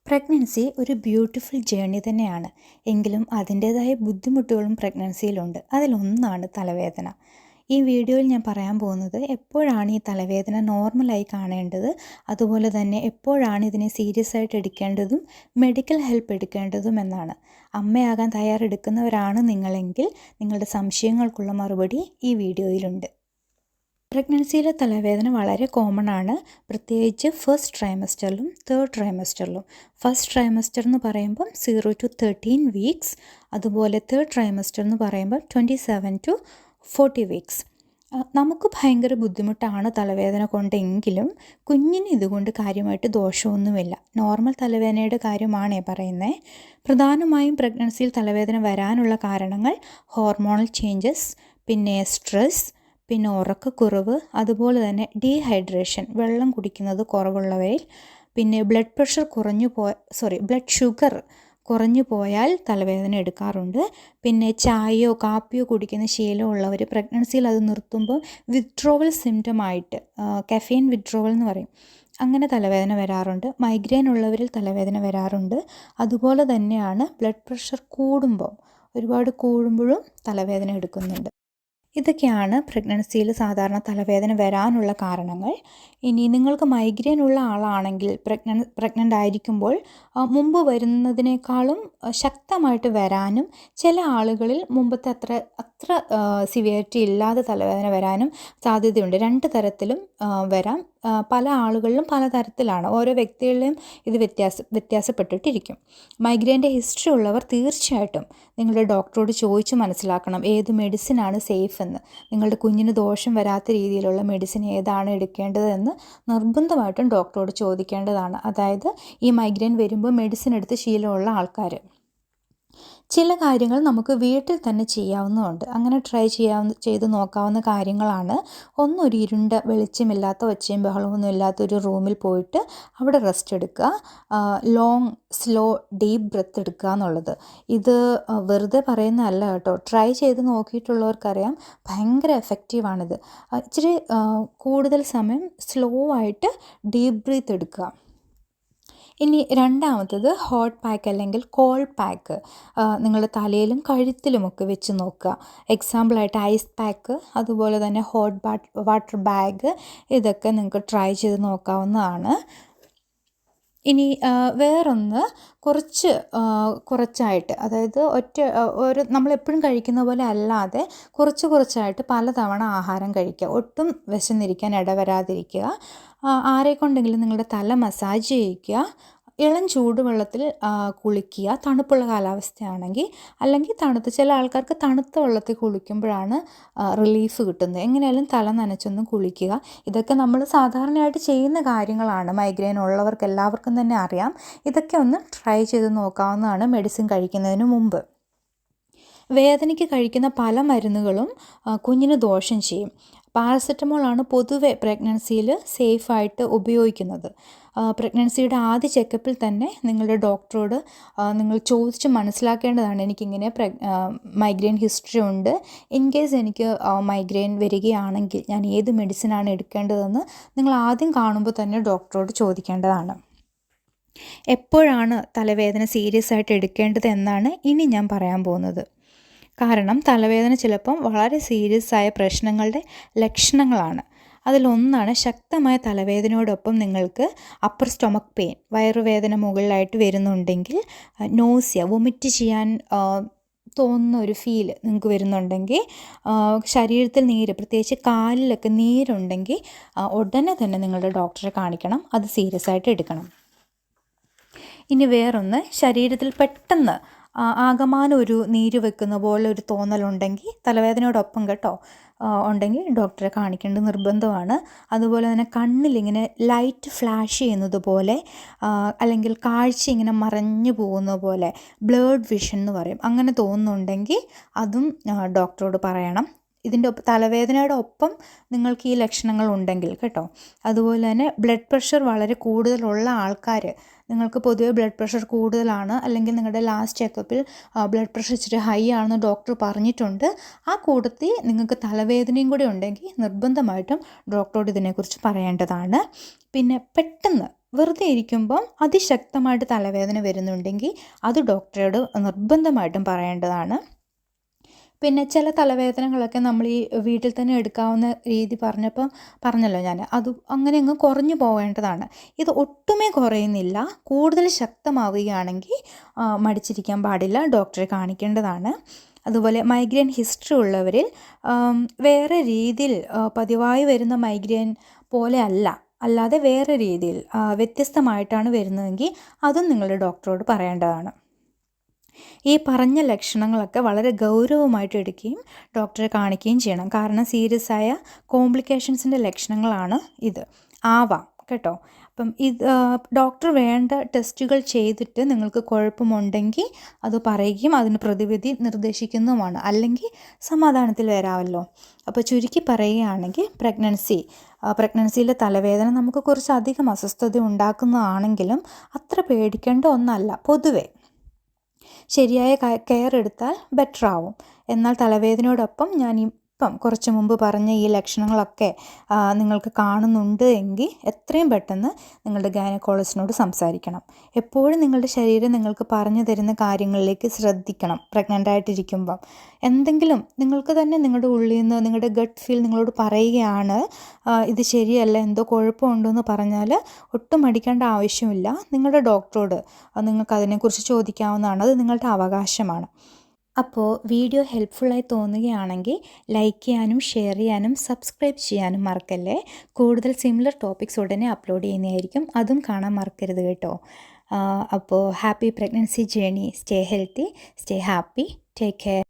Pregnancy ഒരു beautiful journey തന്നെയാണ്. എങ്കിലും അതിൻ്റേതായ ബുദ്ധിമുട്ടുകളും പ്രഗ്നൻസിയിലുണ്ട്. അതിലൊന്നാണ് തലവേദന. ഈ വീഡിയോയിൽ ഞാൻ പറയാൻ പോകുന്നത് എപ്പോഴാണ് ഈ തലവേദന നോർമലായി കാണേണ്ടത്, അതുപോലെ തന്നെ എപ്പോഴാണ് ഇതിനെ സീരിയസ് ആയിട്ട് എടുക്കേണ്ടതും മെഡിക്കൽ ഹെൽപ്പ് എടുക്കേണ്ടതും എന്നാണ്. അമ്മയാകാൻ തയ്യാറെടുക്കുന്നവരാണ് നിങ്ങളെങ്കിൽ നിങ്ങളുടെ സംശയങ്ങൾക്കുള്ള മറുപടി ഈ വീഡിയോയിലുണ്ട്. പ്രഗ്നൻസിയിലെ തലവേദന വളരെ കോമൺ ആണ്, പ്രത്യേകിച്ച് ഫസ്റ്റ് ട്രൈമസ്റ്ററിലും തേർഡ് ട്രൈമസ്റ്ററിലും. ഫസ്റ്റ് ട്രൈമസ്റ്റർ എന്ന് പറയുമ്പം 0 to 13 വീക്സ്, അതുപോലെ തേർഡ് ട്രൈമസ്റ്റർ എന്ന് പറയുമ്പോൾ 27 to 40 വീക്സ്. നമുക്ക് ഭയങ്കര ബുദ്ധിമുട്ടാണ് തലവേദന കൊണ്ടെങ്കിലും കുഞ്ഞിന് ഇതുകൊണ്ട് കാര്യമായിട്ട് ദോഷമൊന്നുമില്ല. നോർമൽ തലവേദനയുടെ കാര്യമാണേ പറയുന്നത്. പ്രധാനമായും പ്രഗ്നൻസിയിൽ തലവേദന വരാനുള്ള കാരണങ്ങൾ ഹോർമോണൽ ചേഞ്ചസ്, പിന്നെ സ്ട്രെസ്, പിന്നെ ഉറക്കക്കുറവ്, അതുപോലെ തന്നെ ഡീഹൈഡ്രേഷൻ, വെള്ളം കുടിക്കുന്നത് കുറവുള്ളവയിൽ, പിന്നെ ബ്ലഡ് ഷുഗർ കുറഞ്ഞു പോയാൽ തലവേദന എടുക്കാറുണ്ട്. പിന്നെ ചായയോ കാപ്പിയോ കുടിക്കുന്ന ശീലമുള്ളവർ പ്രഗ്നൻസിയിൽ അത് നിർത്തുമ്പോൾ വിത്ഡ്രോവൽ സിംറ്റമായിട്ട്, കഫീൻ വിത്ഡ്രോവൽ എന്ന് പറയും, അങ്ങനെ തലവേദന വരാറുണ്ട്. മൈഗ്രെയിൻ ഉള്ളവരിൽ തലവേദന വരാറുണ്ട്. അതുപോലെ തന്നെയാണ് ബ്ലഡ് പ്രഷർ ഒരുപാട് കൂടുമ്പോഴും തലവേദന എടുക്കുന്നുണ്ട്. ഇതൊക്കെയാണ് പ്രഗ്നൻസിയിൽ സാധാരണ തലവേദന വരാനുള്ള കാരണങ്ങൾ. ഇനി നിങ്ങൾക്ക് മൈഗ്രെയിൻ ഉള്ള ആളാണെങ്കിൽ പ്രഗ്നൻ്റ് ആയിരിക്കുമ്പോൾ മുമ്പ് വരുന്നതിനേക്കാളും ശക്തമായിട്ട് വരാനും, ചില ആളുകളിൽ മുമ്പത്തെ അത്ര സിവിയറിറ്റി ഇല്ലാതെ തലവേദന വരാനും സാധ്യതയുണ്ട്. രണ്ട് തരത്തിലും വരാം. പല ആളുകളിലും പലതരത്തിലാണ്, ഓരോ വ്യക്തികളിലും ഇത് വ്യത്യാസപ്പെട്ടിട്ടിരിക്കും. മൈഗ്രെയിൻ്റെ ഹിസ്റ്ററി ഉള്ളവർ തീർച്ചയായിട്ടും നിങ്ങളുടെ ഡോക്ടറോട് ചോദിച്ച് മനസ്സിലാക്കണം ഏത് മെഡിസിനാണ് സേഫ് എന്ന്. നിങ്ങളുടെ കുഞ്ഞിന് ദോഷം വരാത്ത രീതിയിലുള്ള മെഡിസിൻ ഏതാണ് എടുക്കേണ്ടതെന്ന് നിർബന്ധമായിട്ടും ഡോക്ടറോട് ചോദിക്കേണ്ടതാണ്. അതായത് ഈ മൈഗ്രെയിൻ വരുമ്പോൾ മെഡിസിൻ എടുത്ത് ശീലമുള്ള ആൾക്കാർ. ചില കാര്യങ്ങൾ നമുക്ക് വീട്ടിൽ തന്നെ ചെയ്യാവുന്നതുണ്ട്. അങ്ങനെ ചെയ്ത് നോക്കാവുന്ന കാര്യങ്ങളാണ്: ഒരു ഇരുണ്ട വെളിച്ചമില്ലാത്ത ഒച്ചയും ബഹളമൊന്നും ഇല്ലാത്തൊരു റൂമിൽ പോയിട്ട് അവിടെ റെസ്റ്റ് എടുക്കുക, ലോങ് സ്ലോ ഡീപ്പ് ബ്രെത്ത് എടുക്കുക എന്നുള്ളത്. ഇത് വെറുതെ പറയുന്നതല്ല കേട്ടോ, ട്രൈ ചെയ്ത് നോക്കിയിട്ടുള്ളവർക്കറിയാം ഭയങ്കര എഫക്റ്റീവാണിത്. ഇച്ചിരി കൂടുതൽ സമയം സ്ലോ ആയിട്ട് ഡീപ്പ് ബ്രീത്ത് എടുക്കുക. ഇനി രണ്ടാമത്തത് ഹോട്ട് പാക്ക് അല്ലെങ്കിൽ കോൾഡ് പാക്ക് നിങ്ങളുടെ തലയിലും കഴുത്തിലുമൊക്കെ വെച്ച് നോക്കുക. എക്സാമ്പിളായിട്ട് ഐസ് പാക്ക്, അതുപോലെ തന്നെ ഹോട്ട് വാട്ടർ ബാഗ്, ഇതൊക്കെ നിങ്ങൾക്ക് ട്രൈ ചെയ്ത് നോക്കാവുന്നതാണ്. ഇനി വേറൊന്ന്, കുറച്ചായിട്ട്, അതായത് നമ്മളെപ്പോഴും കഴിക്കുന്ന പോലെ അല്ലാതെ കുറച്ചായിട്ട് പലതവണ ആഹാരം കഴിക്കുക. ഒട്ടും വിശന്നിരിക്കാൻ ഇടവരാതിരിക്കുക. ആരെക്കൊണ്ടെങ്കിലും നിങ്ങളുടെ തല മസാജ് ചെയ്യിക്കുക. ഇളം ചൂടുവെള്ളത്തിൽ കുളിക്കുക, തണുപ്പുള്ള കാലാവസ്ഥയാണെങ്കിൽ. അല്ലെങ്കിൽ ചില ആൾക്കാർക്ക് തണുത്ത വെള്ളത്തിൽ കുളിക്കുമ്പോഴാണ് റിലീഫ് കിട്ടുന്നത്. എങ്ങനെയായാലും തല നനച്ചൊന്ന് കുളിക്കുക. ഇതൊക്കെ നമ്മൾ സാധാരണയായിട്ട് ചെയ്യുന്ന കാര്യങ്ങളാണ്, മൈഗ്രെയിൻ ഉള്ളവർക്ക് എല്ലാവർക്കും തന്നെ അറിയാം. ഇതൊക്കെ ഒന്ന് ട്രൈ ചെയ്ത് നോക്കാവുന്നതാണ് മെഡിസിൻ കഴിക്കുന്നതിന് മുമ്പ്. വേദനയ്ക്ക് കഴിക്കുന്ന പല മരുന്നുകളും കുഞ്ഞിന് ദോഷം ചെയ്യും. പാരസെറ്റമോളാണ് പൊതുവെ പ്രഗ്നൻസിയിൽ സേഫായിട്ട് ഉപയോഗിക്കുന്നത്. പ്രഗ്നൻസിയുടെ ആദ്യ ചെക്കപ്പിൽ തന്നെ നിങ്ങളുടെ ഡോക്ടറോട് നിങ്ങൾ ചോദിച്ച് മനസ്സിലാക്കേണ്ടതാണ്: എനിക്കിങ്ങനെ മൈഗ്രെയിൻ ഹിസ്റ്ററി ഉണ്ട്, ഇൻ കേസ് എനിക്ക് മൈഗ്രെയിൻ വരികയാണെങ്കിൽ ഞാൻ ഏത് മെഡിസിനാണ് എടുക്കേണ്ടതെന്ന് നിങ്ങൾ ആദ്യം കാണുമ്പോൾ തന്നെ ഡോക്ടറോട് ചോദിക്കേണ്ടതാണ്. എപ്പോഴാണ് തലവേദന സീരിയസ് ആയിട്ട് എടുക്കേണ്ടത് എന്നാണ് ഇനി ഞാൻ പറയാൻ പോകുന്നത്. കാരണം തലവേദന ചിലപ്പം വളരെ സീരിയസ് ആയ പ്രശ്നങ്ങളുടെ ലക്ഷണങ്ങളാണ്. അതിലൊന്നാണ് ശക്തമായ തലവേദനയോടൊപ്പം നിങ്ങൾക്ക് അപ്പർ സ്റ്റൊമക്ക് പെയിൻ, വയറുവേദന മുകളിലായിട്ട് വരുന്നുണ്ടെങ്കിൽ, നോസിയ, വൊമിറ്റ് ചെയ്യാൻ തോന്നുന്ന ഒരു ഫീൽ നിങ്ങൾക്ക് വരുന്നുണ്ടെങ്കിൽ, ശരീരത്തിൽ നീര്, പ്രത്യേകിച്ച് കാലിലൊക്കെ നീരുണ്ടെങ്കിൽ ഉടനെ തന്നെ നിങ്ങളുടെ ഡോക്ടറെ കാണിക്കണം. അത് സീരിയസ് ആയിട്ട് എടുക്കണം. ഇനി വേറൊന്ന്, ശരീരത്തിൽ പെട്ടെന്ന് ആകമാനം ഒരു നീര് വെക്കുന്ന പോലെ ഒരു തോന്നലുണ്ടെങ്കിൽ, തലവേദനയോടൊപ്പം കേട്ടോ, ഉണ്ടെങ്കിൽ ഡോക്ടറെ കാണിക്കേണ്ടത് നിർബന്ധമാണ്. അതുപോലെ തന്നെ കണ്ണിലിങ്ങനെ ലൈറ്റ് ഫ്ലാഷ് ചെയ്യുന്നത് പോലെ, അല്ലെങ്കിൽ കാഴ്ച ഇങ്ങനെ മറഞ്ഞു പോകുന്ന പോലെ, ബ്ലേർഡ് വിഷൻ എന്ന് പറയും, അങ്ങനെ തോന്നുന്നുണ്ടെങ്കിൽ അതും ഡോക്ടറോട് പറയണം. തലവേദനയുടെ ഒപ്പം നിങ്ങൾക്ക് ഈ ലക്ഷണങ്ങൾ ഉണ്ടെങ്കിൽ കേട്ടോ. അതുപോലെ തന്നെ ബ്ലഡ് പ്രഷർ വളരെ കൂടുതലുള്ള ആൾക്കാർ, നിങ്ങൾക്ക് പൊതുവേ ബ്ലഡ് പ്രഷർ കൂടുതലാണ്, അല്ലെങ്കിൽ നിങ്ങളുടെ ലാസ്റ്റ് ചെക്കപ്പിൽ ബ്ലഡ് പ്രഷർ ഇച്ചിരി ഹൈ ആണെന്ന് ഡോക്ടർ പറഞ്ഞിട്ടുണ്ട്, ആ കൂട്ടത്തിൽ നിങ്ങൾക്ക് തലവേദനയും കൂടി ഉണ്ടെങ്കിൽ നിർബന്ധമായിട്ടും ഡോക്ടറോട് ഇതിനെക്കുറിച്ച് പറയേണ്ടതാണ്. പിന്നെ പെട്ടെന്ന് വെറുതെ ഇരിക്കുമ്പം അതിശക്തമായിട്ട് തലവേദന വരുന്നുണ്ടെങ്കിൽ അത് ഡോക്ടറോട് നിർബന്ധമായിട്ടും പറയേണ്ടതാണ്. പിന്നെ ചില തലവേദനകളൊക്കെ നമ്മൾ ഈ വീട്ടിൽ തന്നെ എടുക്കാവുന്ന രീതി പറഞ്ഞല്ലോ ഞാൻ, അത് അങ്ങനെ അങ്ങ് കുറഞ്ഞു പോവേണ്ടതാണ്. ഇത് ഒട്ടുമേ കുറയുന്നില്ല, കൂടുതൽ ശക്തമാവുകയാണെങ്കിൽ മടിച്ചിരിക്കാൻ പാടില്ല, ഡോക്ടറെ കാണിക്കേണ്ടതാണ്. അതുപോലെ മൈഗ്രെയിൻ ഹിസ്റ്ററി ഉള്ളവരിൽ വേറെ രീതിയിൽ പതിവായി വരുന്ന മൈഗ്രെയിൻ പോലെ അല്ലാതെ വേറെ രീതിയിൽ വ്യത്യസ്തമായിട്ടാണ് വരുന്നതെങ്കിൽ അതും നിങ്ങളുടെ ഡോക്ടറോട് പറയേണ്ടതാണ്. ഈ പറഞ്ഞ ലക്ഷണങ്ങളൊക്കെ വളരെ ഗൗരവമായിട്ട് എടുക്കുകയും ഡോക്ടറെ കാണിക്കുകയും ചെയ്യണം. കാരണം സീരിയസ് ആയ കോംപ്ലിക്കേഷൻസിൻ്റെ ലക്ഷണങ്ങളാണ് ഇത്. ആവാം കേട്ടോ. അപ്പം ഇത് ഡോക്ടർ വേണ്ട ടെസ്റ്റുകൾ ചെയ്തിട്ട് നിങ്ങൾക്ക് കുഴപ്പമുണ്ടെങ്കിൽ അത് പറയുകയും അതിന് പ്രതിവിധി നിർദ്ദേശിക്കുന്നതുമാണ്. അല്ലെങ്കിൽ സമാധാനത്തിൽ വരാമല്ലോ. അപ്പോൾ ചുരുക്കി പറയുകയാണെങ്കിൽ പ്രഗ്നൻസിയിലെ തലവേദന നമുക്ക് കുറച്ചധികം അസ്വസ്ഥത ഉണ്ടാക്കുന്നതാണെങ്കിലും അത്ര പേടിക്കേണ്ട ഒന്നല്ല. പൊതുവെ ശരിയായ കെയർ എടുത്താൽ ബെറ്റർ ആവും. എന്നാൽ തലവേദനയോടൊപ്പം ഞാൻ ഇപ്പം കുറച്ച് മുമ്പ് പറഞ്ഞ ഈ ലക്ഷണങ്ങളൊക്കെ നിങ്ങൾക്ക് കാണുന്നുണ്ട് എങ്കിൽ എത്രയും പെട്ടെന്ന് നിങ്ങളുടെ ഗൈനക്കോളജിസ്റ്റിനോട് സംസാരിക്കണം. എപ്പോഴും നിങ്ങളുടെ ശരീരം നിങ്ങൾക്ക് പറഞ്ഞു തരുന്ന കാര്യങ്ങളിലേക്ക് ശ്രദ്ധിക്കണം. പ്രഗ്നൻ്റ് ആയിട്ടിരിക്കുമ്പം എന്തെങ്കിലും നിങ്ങൾക്ക് തന്നെ നിങ്ങളുടെ ഉള്ളിൽ നിന്ന് നിങ്ങളുടെ ഗട്ട് ഫീൽ നിങ്ങളോട് പറയുകയാണ് ഇത് ശരിയല്ല, എന്തോ കുഴപ്പമുണ്ടെന്ന് പറഞ്ഞാൽ ഒട്ടും മടിക്കേണ്ട ആവശ്യമില്ല. നിങ്ങളുടെ ഡോക്ടറോട് നിങ്ങൾക്ക് അതിനെക്കുറിച്ച് ചോദിക്കാവുന്നതാണ്. അത് നിങ്ങളുടെ അവകാശമാണ്. അപ്പോൾ വീഡിയോ ഹെൽപ്ഫുള്ളായി തോന്നുകയാണെങ്കിൽ ലൈക്ക് ചെയ്യാനും ഷെയർ ചെയ്യാനും സബ്സ്ക്രൈബ് ചെയ്യാനും മറക്കല്ലേ. കൂടുതൽ സിമിലർ ടോപ്പിക്സ് ഉടനെ അപ്ലോഡ് ചെയ്യുന്നതായിരിക്കും, അതും കാണാൻ മറക്കരുത് കേട്ടോ. അപ്പോൾ happy pregnancy journey. Stay healthy, stay happy, take care.